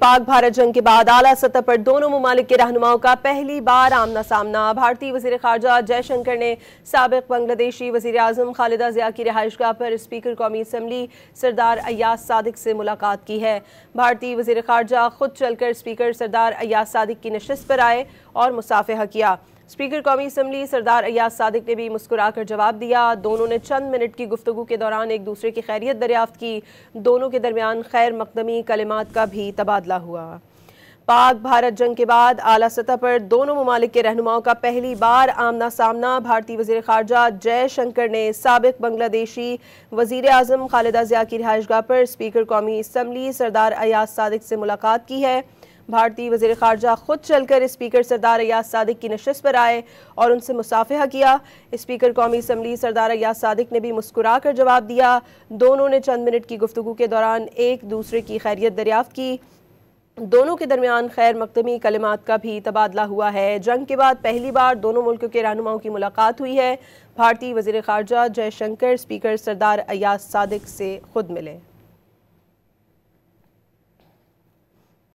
पाक भारत जंग के बाद आला सतह पर दोनों ममालिक के रहनुमाओं का पहली बार आमना सामना। भारतीय वज़ीर ख़ारजा जयशंकर ने साबिक़ बांग्लादेशी वज़ीर आज़म खालिदा ज़िया की रिहाइशगाह पर स्पीकर कौमी असम्बली सरदार अय्याज़ सादिक से मुलाकात की है। भारतीय वज़ीर ख़ारजा खुद चलकर स्पीकर सरदार अय्याज़ सादिक की नशिस्त पर आए और मुसाफ़हा किया। स्पीकर कौमी असम्बली सरदार अय्याज़ सादिक ने भी मुस्कुराकर जवाब दिया। दोनों ने चंद मिनट की गुफ्तगू के दौरान एक दूसरे की खैरियत दरियाफ्त की। दोनों के दरमियान खैर मकदमी कलिमात का भी तबादला हुआ। पाक भारत जंग के बाद आला सतह पर दोनों ममालिक के रहनुमाओं का पहली बार आमना सामना। भारतीय वज़ीर ख़ारजा जयशंकर ने साबिक़ बांग्लादेशी वज़ीर आज़म खालिदा ज़िया की रिहाइशगाह पर स्पीकर कौमी असम्बली सरदार अय्याज़ सादिक से मुलाकात की है। भारतीय वज़ीर ख़ारजा खुद चलकर स्पीकर सरदार अय्याज़ सादिक की नशिस्त पर आए और उनसे मुसाफ़हा किया। स्पीकर कौमी असम्बली सरदार अय्याज़ सादिक ने भी मुस्कुरा कर जवाब दिया। दोनों ने चंद मिनट की गुफ्तगू के दौरान एक दूसरे की खैरियत दरियाफ्त की। दोनों के दरमियान खैर मकदमी कलिमात का भी तबादला हुआ है। जंग के बाद पहली बार दोनों मुल्कों के रहनुमाओं की मुलाकात हुई है। भारतीय वज़ीर ख़ारजा जयशंकर स्पीकर सरदार अय्याज़ सादिक से खुद मिले।